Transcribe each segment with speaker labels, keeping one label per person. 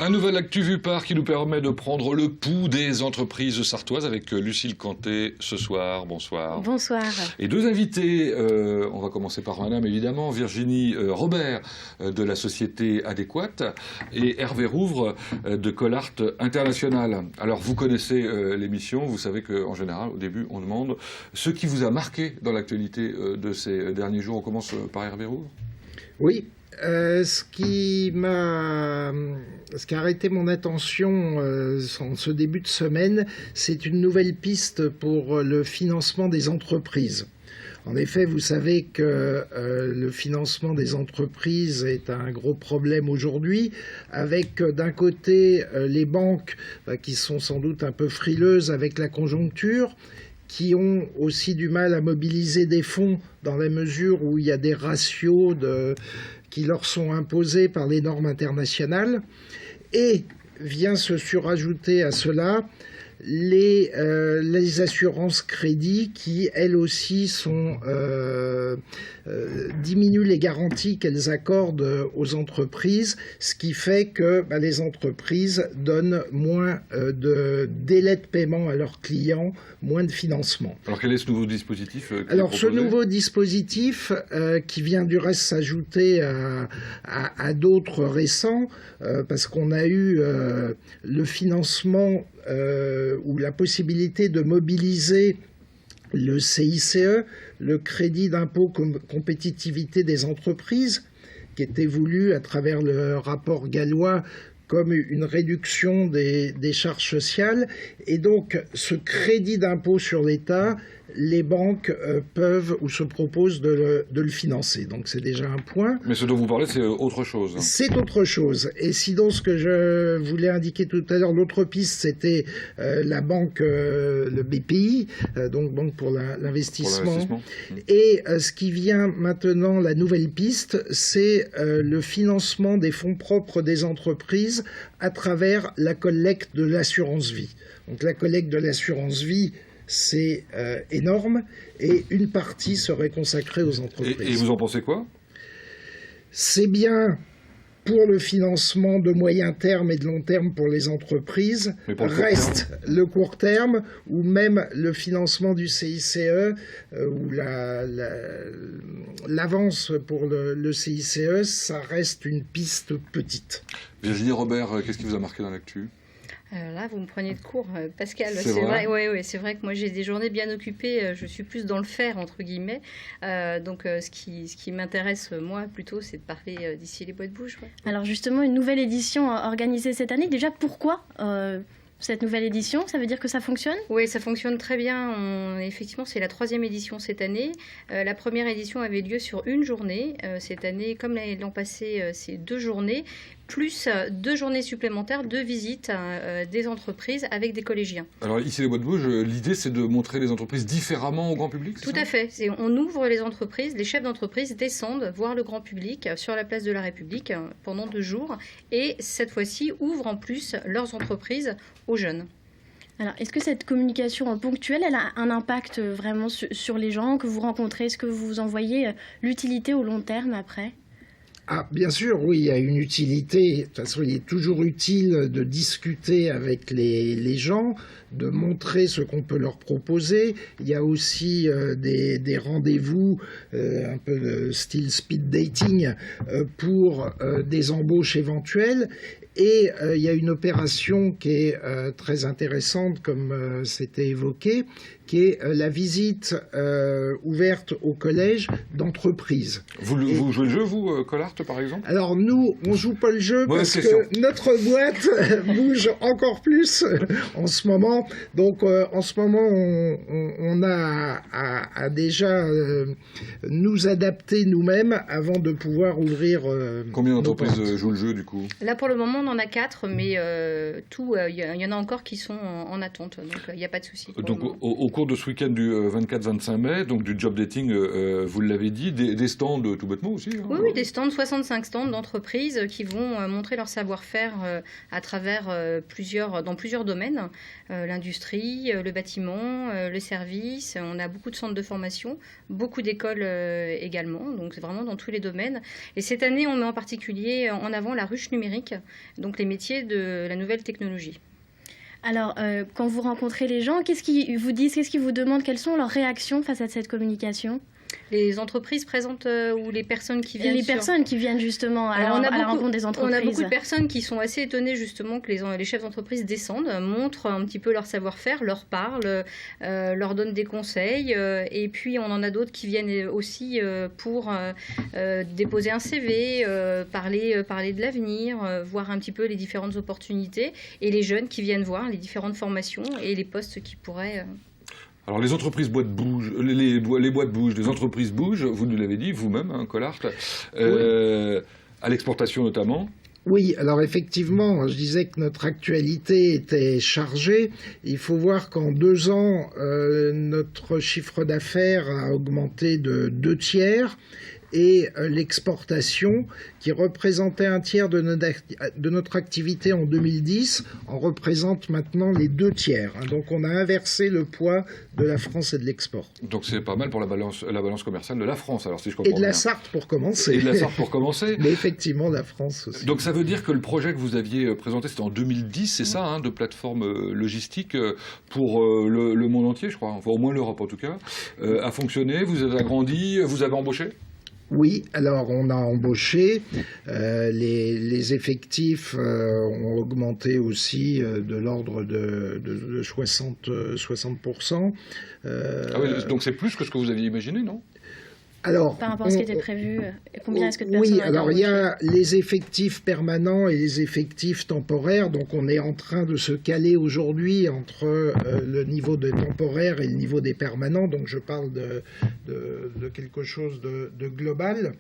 Speaker 1: Un nouvel Actu Vue Par qui nous permet de prendre le pouls des entreprises sartoises avec Lucille Canté ce soir. Bonsoir.
Speaker 2: Bonsoir.
Speaker 1: Et deux invités, on va commencer par madame évidemment, Virginie Robert de la société Adéquate et Hervé Rouvre de Colart International. Alors vous connaissez l'émission, vous savez qu'en général au début on demande ce qui vous a marqué dans l'actualité de ces derniers jours. On commence par Hervé Rouvre.
Speaker 3: Oui. Ce qui a arrêté mon attention en ce début de semaine, c'est une nouvelle piste pour le financement des entreprises. En effet, vous savez que le financement des entreprises est un gros problème aujourd'hui, avec d'un côté les banques qui sont sans doute un peu frileuses avec la conjoncture, qui ont aussi du mal à mobiliser des fonds dans la mesure où il y a des ratios qui leur sont imposés par les normes internationales. Et vient se surajouter à cela les assurances crédit qui, elles aussi, diminuent les garanties qu'elles accordent aux entreprises, ce qui fait que les entreprises donnent moins de délais de paiement à leurs clients, moins de financement.
Speaker 1: Alors quel est ce nouveau dispositif
Speaker 3: Alors ce nouveau dispositif, qui vient du reste s'ajouter à d'autres récents, parce qu'on a eu le financement ou la possibilité de mobiliser le CICE, le crédit d'impôt compétitivité des entreprises, qui était voulu à travers le rapport gallois comme une réduction des charges sociales. Et donc ce crédit d'impôt sur l'État, les banques peuvent ou se proposent de le financer. Donc c'est déjà un point.
Speaker 1: Mais ce dont vous parlez, c'est autre chose.
Speaker 3: C'est autre chose. Et sinon, ce que je voulais indiquer tout à l'heure, l'autre piste, c'était la banque, le BPI, donc Banque pour l'investissement. Et ce qui vient maintenant, la nouvelle piste, c'est le financement des fonds propres des entreprises à travers la collecte de l'assurance vie. Donc la collecte de l'assurance vie, c'est énorme, et une partie serait consacrée aux entreprises.
Speaker 1: Et vous en pensez quoi?
Speaker 3: C'est bien pour le financement de moyen terme et de long terme pour les entreprises. Reste le court terme, ou même le financement du CICE, ou l'avance pour le CICE, ça reste une piste petite.
Speaker 1: Virginie Robert, qu'est-ce qui vous a marqué dans l'actu ?
Speaker 2: Là, vous me prenez de court, Pascal.
Speaker 1: C'est vrai.
Speaker 2: Ouais, c'est vrai que moi, j'ai des journées bien occupées. Je suis plus dans le faire, entre guillemets. Donc, ce qui m'intéresse, moi, plutôt, c'est de parler d'ici les bois de bouche. Ouais.
Speaker 4: Alors, justement, une nouvelle édition organisée cette année. Déjà, pourquoi cette nouvelle édition? Ça veut dire que ça fonctionne?
Speaker 2: Oui, ça fonctionne très bien. Effectivement, c'est la 3e édition cette année. La première édition avait lieu sur une journée. Cette année, comme l'an passé, c'est 2 journées, plus 2 journées supplémentaires de visite des entreprises avec des collégiens.
Speaker 1: Alors ici, les bois de bouche, l'idée, c'est de montrer les entreprises différemment au grand public?
Speaker 2: Tout à fait. On ouvre les entreprises, les chefs d'entreprise descendent voir le grand public sur la place de la République pendant 2 jours, et cette fois-ci ouvrent en plus leurs entreprises aux jeunes.
Speaker 4: Alors, est-ce que cette communication ponctuelle, elle a un impact vraiment sur les gens que vous rencontrez? Est-ce que vous en voyez l'utilité au long terme après?
Speaker 3: Ah, bien sûr, oui, il y a une utilité. De toute façon, il est toujours utile de discuter avec les gens, de montrer ce qu'on peut leur proposer. Il y a aussi des rendez-vous, un peu de style speed dating, pour des embauches éventuelles. Et il y a une opération qui est très intéressante, comme c'était évoqué, qui est la visite ouverte au collège d'entreprise.
Speaker 1: Vous jouez le jeu, vous, Colart, par exemple?
Speaker 3: Alors nous, on joue pas le jeu parce que notre boîte bouge encore plus en ce moment. Donc en ce moment, on a à déjà nous adapter nous-mêmes avant de pouvoir ouvrir.
Speaker 1: Combien d'entreprises jouent le jeu, du coup?
Speaker 2: Là, pour le moment, on en a 4, mais il y en a encore qui sont en attente. Donc il n'y a pas de souci.
Speaker 1: Donc au cours cours de ce week-end du 24-25 mai, donc du job dating, vous l'avez dit, des stands tout bêtement aussi. Hein.
Speaker 2: Oui, des stands, 65 stands d'entreprises qui vont montrer leur savoir-faire à travers dans plusieurs domaines. L'industrie, le bâtiment, le service. On a beaucoup de centres de formation, beaucoup d'écoles également, donc c'est vraiment dans tous les domaines. Et cette année, on met en particulier en avant la ruche numérique, donc les métiers de la nouvelle technologie.
Speaker 4: Alors, quand vous rencontrez les gens, qu'est-ce qu'ils vous disent, qu'est-ce qu'ils vous demandent, quelles sont leurs réactions face à cette communication?
Speaker 2: Les entreprises présentes ou les personnes qui viennent
Speaker 4: personnes qui viennent justement à la rencontre des entreprises.
Speaker 2: On a beaucoup de personnes qui sont assez étonnées justement que les chefs d'entreprise descendent, montrent un petit peu leur savoir-faire, leur parlent, leur donnent des conseils. Et puis on en a d'autres qui viennent aussi pour déposer un CV, parler de l'avenir, voir un petit peu les différentes opportunités. Et les jeunes qui viennent voir les différentes formations et les postes qui pourraient...
Speaker 1: Alors les entreprises bougent, les boîtes bougent, les entreprises bougent, vous nous l'avez dit vous-même, hein, Collart, à l'exportation notamment.
Speaker 3: Oui, alors effectivement, je disais que notre actualité était chargée. Il faut voir qu'en 2 ans, notre chiffre d'affaires a augmenté de 2 tiers. Et l'exportation, qui représentait 1/3 de notre activité en 2010, en représente maintenant les 2 tiers. Donc on a inversé le poids de la France et de l'export.
Speaker 1: Donc c'est pas mal pour la balance commerciale de la France, alors si je comprends bien.
Speaker 3: Et de la Sarthe pour commencer.
Speaker 1: Et de la Sarthe pour commencer.
Speaker 3: Mais effectivement, la France aussi.
Speaker 1: Donc ça veut dire que le projet que vous aviez présenté, c'était en 2010, c'est ça, hein, de plateforme logistique pour le monde entier, je crois, enfin au moins l'Europe en tout cas, a fonctionné, vous avez agrandi, vous avez embauché ?
Speaker 3: Oui, alors on a embauché, les effectifs ont augmenté aussi de l'ordre de 60%.
Speaker 1: Ah oui, donc c'est plus que ce que vous aviez imaginé, non ?
Speaker 3: Alors,
Speaker 4: par rapport à ce qui était prévu, combien est-ce que de personnes?
Speaker 3: Oui, alors il y a les effectifs permanents et les effectifs temporaires. Donc on est en train de se caler aujourd'hui entre le niveau des temporaires et le niveau des permanents. Donc je parle de quelque chose de global.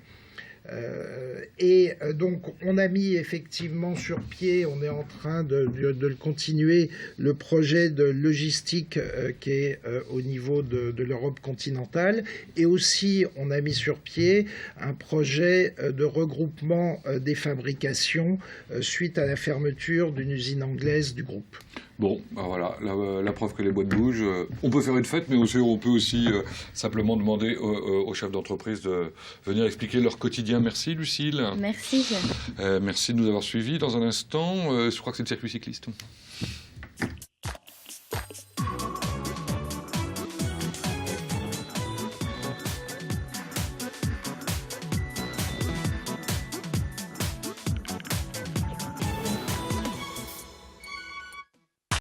Speaker 3: Donc on a mis effectivement sur pied, on est en train de le continuer, le projet de logistique qui est au niveau de l'Europe continentale, et aussi on a mis sur pied un projet de regroupement des fabrications suite à la fermeture d'une usine anglaise du groupe.
Speaker 1: Bon, ben voilà, la preuve que les boîtes bougent. On peut faire une fête, mais aussi, on peut aussi simplement demander aux chefs d'entreprise de venir expliquer leur quotidien. Merci Lucille.
Speaker 4: Merci.
Speaker 1: Merci de nous avoir suivis. Dans un instant, je crois que c'est le circuit cycliste.